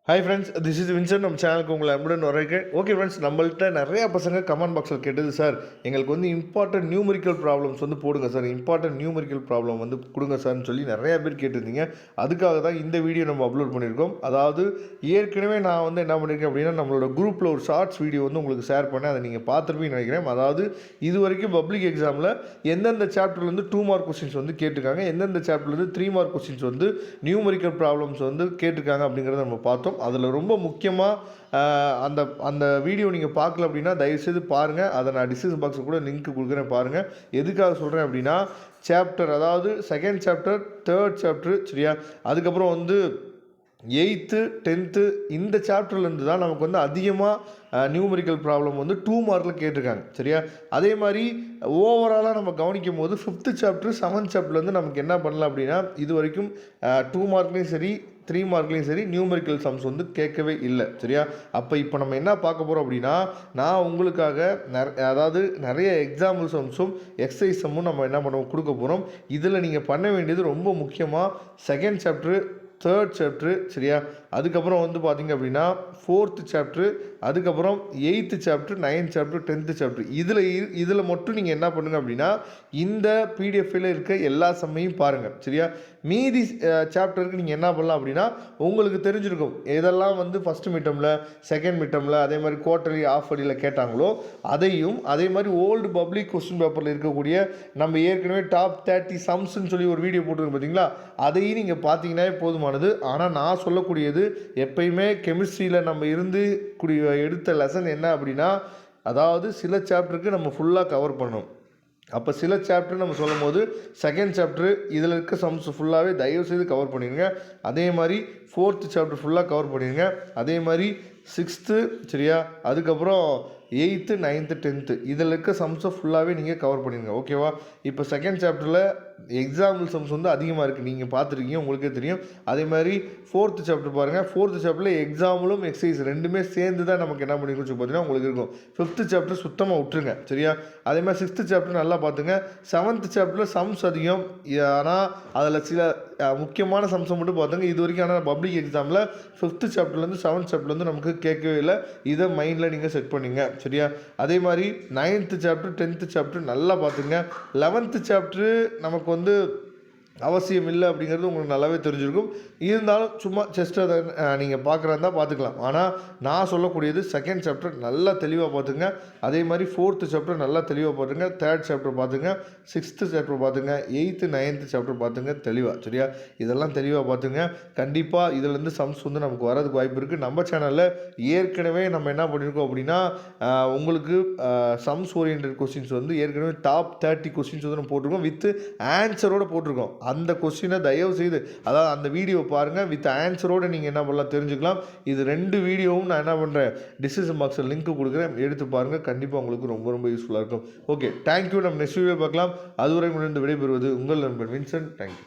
Hi friends, this is Vincent. நம்ம சேனலுக்கு உங்களை அன்புடன் வரவேற்கிறேன். ஓகே ஃப்ரெண்ட்ஸ், நம்மள்ட்ட நிறையா பசங்க கமெண்ட் பாக்ஸில் கேட்டது, சார் எங்களுக்கு வந்து இம்பார்ட்டன்ட் நியூமெரிக்கல் ப்ராப்ளம்ஸ் வந்து போடுங்க சார், இம்பார்ட்டன்ட் நியூமெரிக்கல் ப்ராப்ளம் வந்து கொடுங்க சார்னு சொல்லி நிறையா பேர் கேட்டிருந்தீங்க. அதுக்காக தான் இந்த வீடியோ நம்ம அப்லோட் பண்ணியிருக்கோம். அதாவது ஏற்கனவே நான் வந்து என்ன பண்ணியிருக்கேன் அப்படின்னா, நம்மளோட குரூப்பில் ஒரு ஷார்ட்ஸ் வீடியோ வந்து உங்களுக்கு ஷேர் பண்ணேன். அதை நீங்கள் பார்த்துருப்பீங்கன்னு நினைக்கிறேன். அதாவது இது வரைக்கும் பப்ளிக் எக்ஸாமில் எந்தெந்த சாப்டர்லேருந்து 2 மார்க் கொஸ்டின்ஸ் வந்து கேட்டிருக்காங்க, எந்தெந்த சாப்டர்லேருந்து 3 மார்க் கொஸ்டின்ஸ் வந்து நியூமெரிக்கல் ப்ராப்ளம்ஸ் வந்து கேட்டிருக்காங்க அப்படிங்கிறத நம்ம பார்த்தோம். அதில் ரொம்ப முக்கியமாக அந்த அந்த வீடியோ நீங்கள் பார்க்கல அப்படின்னா தயவுசெய்து பாருங்கள். அதை நான் டிஸ்கிரிப்ஷன் பாக்ஸில் கூட லிங்க் கொடுக்குறேன், பாருங்கள். எதுக்காக சொல்கிறேன் அப்படின்னா, சாப்டர் அதாவது செகண்ட் சாப்டர், தேர்ட் சாப்டர், சரியா, அதுக்கப்புறம் வந்து 8th 10th இந்த சாப்டர்லேருந்து தான் நமக்கு வந்து அதிகமாக நியூமெரிக்கல் ப்ராப்ளம் வந்து 2 மார்க்கில் கேட்டிருக்காங்க, சரியா. அதே மாதிரி ஓவராலாக நம்ம கவனிக்கும் போது 5th சாப்டர் 7th சாப்டர்லேருந்து நமக்கு என்ன பண்ணலாம் அப்படின்னா, இது வரைக்கும் 2 மார்க்லேயும் சரி 3 மார்க்லேயும் சரி நியூமெரிக்கல் சம்ஸ் வந்து கேட்கவே இல்லை, சரியா. அப்போ இப்போ நம்ம என்ன பார்க்க போகிறோம் அப்படின்னா, நான் உங்களுக்காக அதாவது நிறைய எக்ஸாம்பிள் சம்ஸும் எக்ஸசைஸ் சம்மும் நம்ம என்ன பண்ணுவோம் கொடுக்க போகிறோம். இதில் நீங்கள் பண்ண வேண்டியது ரொம்ப முக்கியமாக செகண்ட் சாப்டர், தேர்ட் சாப்டரு, சரியா. அதுக்கப்புறம் வந்து பார்த்திங்க அப்படின்னா 4th சாப்டரு, அதுக்கப்புறம் 8th chapter, 9th chapter, 10th chapter. இதில் மட்டும் நீங்கள் என்ன பண்ணுங்கள் அப்படின்னா, இந்த பிடிஎஃப்பில் இருக்க எல்லா சம்மையும் பாருங்கள், சரியா. மீதி சாப்டருக்கு நீங்கள் என்ன பண்ணலாம் அப்படின்னா, உங்களுக்கு தெரிஞ்சிருக்கும் எதெல்லாம் வந்து ஃபஸ்ட்டு மிட்டமில், செகண்ட் மிட்டமில், அதே மாதிரி குவார்டர்லி, ஆஃப் அடியில் கேட்டாங்களோ அதையும், அதே மாதிரி ஓல்டு பப்ளிக் கொஸ்டின் பேப்பரில் இருக்கக்கூடிய நம்ம ஏற்கனவே டாப் 30 சம்ஸ்ன்னு சொல்லி ஒரு வீடியோ போட்டுருக்கோம் பார்த்தீங்களா, அதையும் நீங்கள் பார்த்தீங்கன்னா போதுமானது. ஆனால் நான் சொல்லக்கூடியது எப்பயுமே கெமிஸ்ட்ரியில் நம்ம இருந்து எடுத்த லெசன் என்ன அப்படின்னா, அதாவது சில சாப்டருக்கு நம்ம ஃபுல்லாக கவர் பண்ணணும். அப்போ சில சாப்டர் நம்ம சொல்லும் போது செகண்ட் சாப்டரு இதில் இருக்க சம்ஸ் ஃபுல்லாகவே தயவுசெய்து கவர் பண்ணிடுங்க. அதே மாதிரி 4th சாப்டர் ஃபுல்லாக கவர் பண்ணிடுங்க. அதே மாதிரி 6th, சரியா, அதுக்கப்புறம் 8th 9th 10th இதில் இருக்க சம்ஸை ஃபுல்லாகவே நீங்கள் கவர் பண்ணிடுங்க, ஓகேவா. இப்போ செகண்ட் சாப்டரில் எக்ஸாம்பிள் சம்ஸ் வந்து அதிகமாக இருக்குது, நீங்கள் பார்த்துருக்கீங்க, உங்களுக்கே தெரியும். அதே மாதிரி 4th சாப்டர் பாருங்கள். 4th சாப்டரில் எக்ஸாம்பிளும் எக்ஸசைஸ் ரெண்டுமே சேர்ந்து தான் நமக்கு என்ன பண்ணிருக்கோம் பார்த்தீங்கன்னா உங்களுக்கு இருக்கும். 5th சாப்டர் சுத்தமாக விட்டுருங்க, சரியா. அதே மாதிரி 6th சாப்டர் நல்லா பார்த்துங்க. 7th சாப்டரில் சம்ஸ் அதிகம், ஆனால் அதில் சில முக்கியமான சம்ஸை மட்டும் பார்த்துங்க. இது வரைக்கும் ஆனால் பப்ளிக் எக்ஸாமில் 5th சாப்டர்லேருந்து 7th சாப்டர்லேருந்து நமக்கு கேட்கவே இல்லை. இதை மைண்டில் நீங்கள் செட் பண்ணிங்க, சரியா. அதே மாதிரி 9th சாப்டர் 10th சாப்டர் நல்லா பார்த்துங்க. 11th சாப்டரு நமக்கு வந்து அவசியம் இல்லை அப்படிங்கிறது உங்களுக்கு நல்லாவே தெரிஞ்சிருக்கும். இருந்தாலும் சும்மா ஜஸ்ட் அதை நீங்கள் பார்க்குறதா பார்த்துக்கலாம். ஆனால் நான் சொல்லக்கூடியது செகண்ட் சாப்டர் நல்லா தெளிவாக பார்த்துங்க. அதே மாதிரி 4th சாப்டர் நல்லா தெளிவாக பார்த்துங்க. 3rd சாப்டர் பார்த்துங்க. 6th சாப்டர் பார்த்துங்க. 8th 9th சாப்டர் பார்த்துங்க தெளிவாக, சரியா. இதெல்லாம் தெளிவாக பார்த்துங்க. கண்டிப்பாக இதிலேருந்து சம்ஸ் வந்து நமக்கு வரதுக்கு வாய்ப்பு இருக்குது. நம்ம சேனலில் ஏற்கனவே நம்ம என்ன பண்ணியிருக்கோம் அப்படின்னா, உங்களுக்கு சம்ஸ் ஓரியன்ட் கொஸ்டின்ஸ் வந்து ஏற்கனவே டாப் 30 கொஸ்டின்ஸ் வந்து நம்ம போட்டிருக்கோம், வித் ஆன்சரோடு போட்டிருக்கோம். அந்த கொஸ்டினை தயவு செய்து, அதாவது அந்த வீடியோ பாருங்கள், வித் ஆன்சரோடு நீங்கள் என்ன பண்ணலாம் தெரிஞ்சுக்கலாம். இது 2 வீடியோவும் நான் என்ன பண்ணுறேன், டிஸ்கிரிப்ஷன் பாக்ஸில் லிங்க் கொடுக்குறேன், எடுத்து பாருங்கள். கண்டிப்பாக உங்களுக்கு ரொம்ப ரொம்ப யூஸ்ஃபுல்லாக இருக்கும். Okay, thank you. நம்ம நெக்ஸ்ட் வீடியோ பார்க்கலாம். அதுவரை முடிந்து விடைபெறுவது உங்கள் நண்பன் வின்சென்ட். தேங்க்யூ.